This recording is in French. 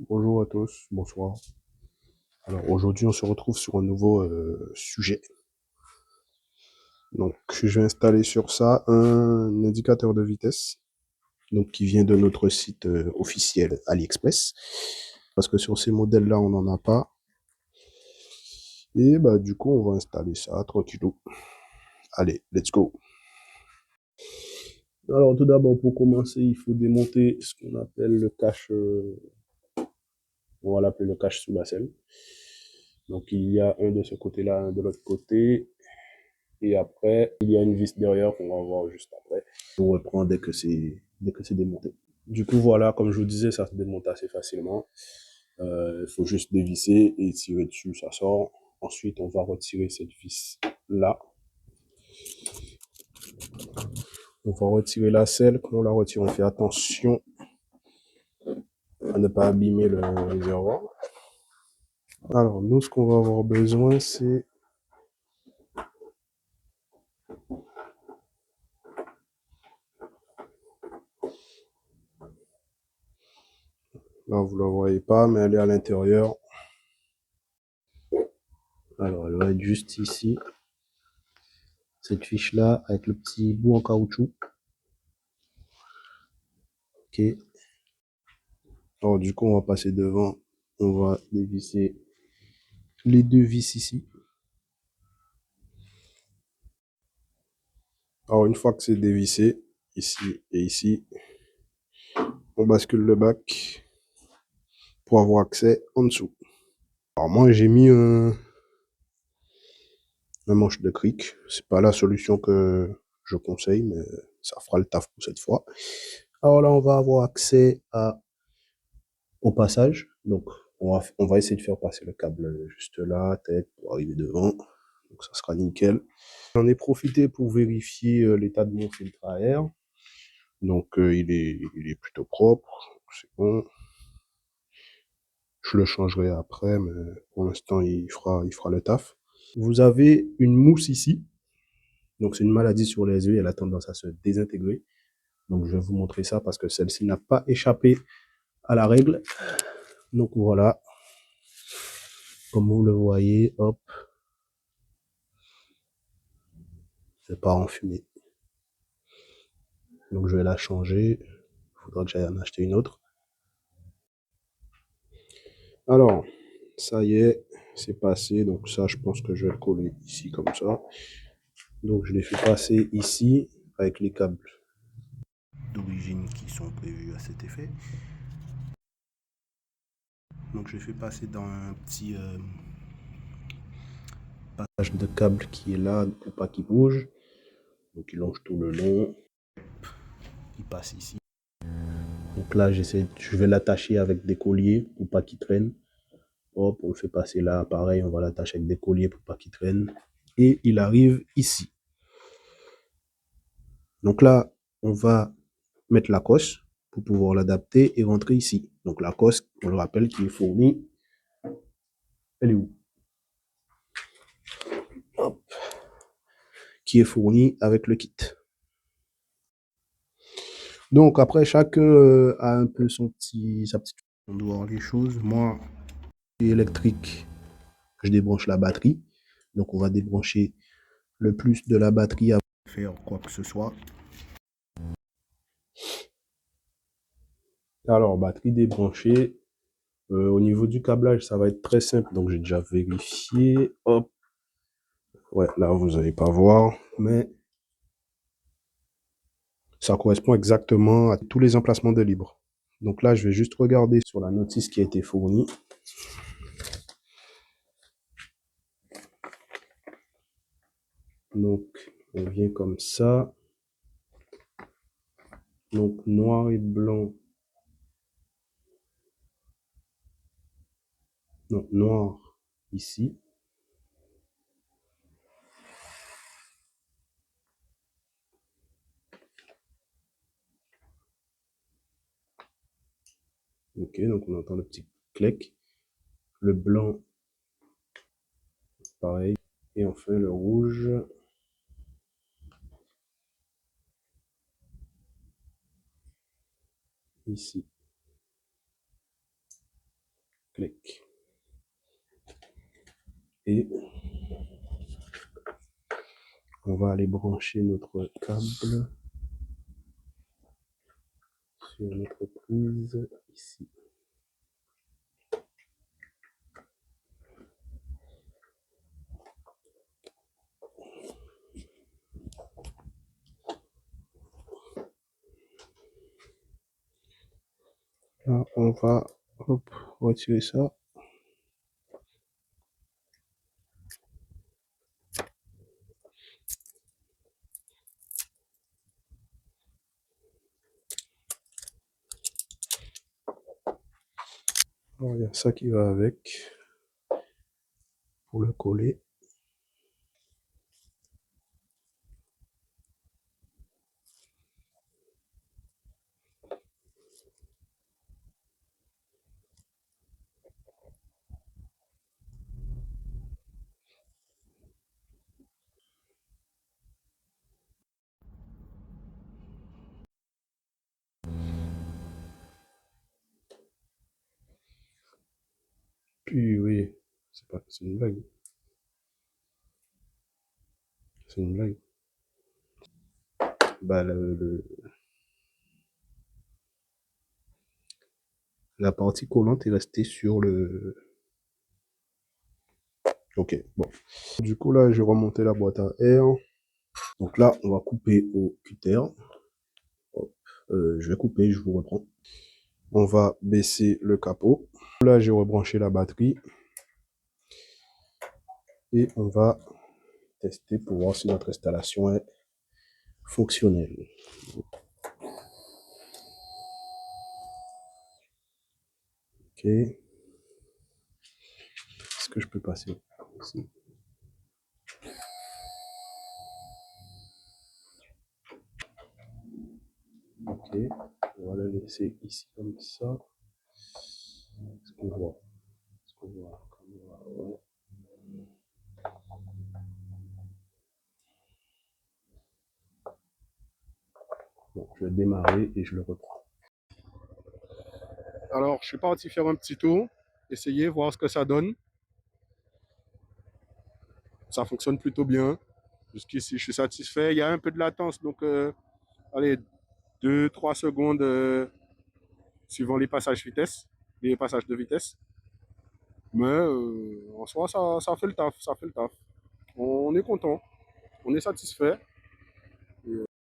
Bonjour à tous, bonsoir. Alors aujourd'hui, on se retrouve sur un nouveau sujet. Donc, je vais installer sur ça un indicateur de vitesse, donc qui vient de notre site officiel AliExpress, parce que sur ces modèles-là, on n'en a pas. Et bah du coup, on va installer ça tranquillou. Allez, let's go. Alors tout d'abord, pour commencer, il faut démonter ce qu'on appelle le cache, on va l'appeler le cache sous la selle. Donc il y a un de ce côté-là, un de l'autre côté. Et après, il y a une vis derrière qu'on va voir juste après. On reprend dès que c'est démonté. Du coup, voilà, comme je vous disais, ça se démonte assez facilement. Il faut juste dévisser et tirer dessus, ça sort. Ensuite, on va retirer cette vis-là. On va retirer la selle. Quand on la retire, on fait attention à ne pas abîmer le réservoir. Alors, nous, ce qu'on va avoir besoin, c'est là, vous la voyez pas, mais elle est à l'intérieur. Alors, elle va être juste ici. Cette fiche-là, avec le petit bout en caoutchouc. Ok. Alors, du coup, on va passer devant. On va dévisser les deux vis ici. Alors, une fois que c'est dévissé, ici et ici, on bascule le bac pour avoir accès en dessous. Alors, moi, j'ai mis un manche de cric. C'est pas la solution que je conseille, mais ça fera le taf pour cette fois. Alors là, on va avoir accès au passage. Donc, on va essayer de faire passer le câble juste là, tête, pour arriver devant. Donc, ça sera nickel. J'en ai profité pour vérifier l'état de mon filtre à air. Donc, il est plutôt propre. C'est bon. Je le changerai après, mais pour l'instant, il fera le taf. Vous avez une mousse ici. Donc, c'est une maladie sur les yeux. Elle a tendance à se désintégrer. Donc, je vais vous montrer ça parce que celle-ci n'a pas échappé à la règle. Donc, voilà. Comme vous le voyez, hop. C'est pas en fumée. Donc, je vais la changer. Il faudra que j'aille en acheter une autre. Alors, ça y est, c'est passé. Donc, ça, je pense que je vais le coller ici comme ça. Donc, je l'ai fait passer ici avec les câbles d'origine qui sont prévus à cet effet. Donc, je l'ai fait passer dans un petit passage de câble qui est là pour pas qu'il bouge. Donc, il longe tout le long. Il passe ici. Donc là, je vais l'attacher avec des colliers pour pas qu'il traîne. Hop, on le fait passer là. Pareil, on va l'attacher avec des colliers pour pas qu'il traîne. Et il arrive ici. Donc là, on va mettre la cosse pour pouvoir l'adapter et rentrer ici. Donc la cosse, on le rappelle, qui est fournie. Elle est où? Hop. Qui est fournie avec le kit. Donc après, chacun a un peu sa petite façon de voir les choses. Moi, électrique, je débranche la batterie. Donc on va débrancher le plus de la batterie avant de faire quoi que ce soit. Alors, batterie débranchée. Au niveau du câblage, ça va être très simple. Donc, j'ai déjà vérifié. Hop. Ouais, là, vous n'allez pas voir. Mais ça correspond exactement à tous les emplacements de libre. Donc là, je vais juste regarder sur la notice qui a été fournie. Donc, on vient comme ça. Donc, noir et blanc. Non, noir ici. Ok, donc on entend le petit clic. Le blanc, pareil. Et enfin, le rouge. Ici. Clic. Et on va aller brancher notre câble sur notre prise ici. Là, on va retirer ça. Alors, il y a ça qui va avec pour le coller. Puis oui, c'est une blague. C'est une blague. Bah, la partie collante est restée sur le... Ok, bon. Du coup, là, j'ai remonté la boîte à air. Donc là, on va couper au cutter. Je vais couper, je vous reprends. On va baisser le capot. Là, j'ai rebranché la batterie. Et on va tester pour voir si notre installation est fonctionnelle. Ok. Est-ce que je peux passer ici? Ok. On va la laisser ici comme ça. Est-ce qu'on voit? Est-ce qu'on voit? Ouais. Bon, je vais démarrer et je le reprends. Alors, je suis parti faire un petit tour, essayer, voir ce que ça donne. Ça fonctionne plutôt bien. Jusqu'ici, je suis satisfait. Il y a un peu de latence, donc allez, 2-3 secondes suivant les passages vitesse, les passages de vitesse. Mais en soi, ça fait le taf, ça fait le taf. On est content, on est satisfait.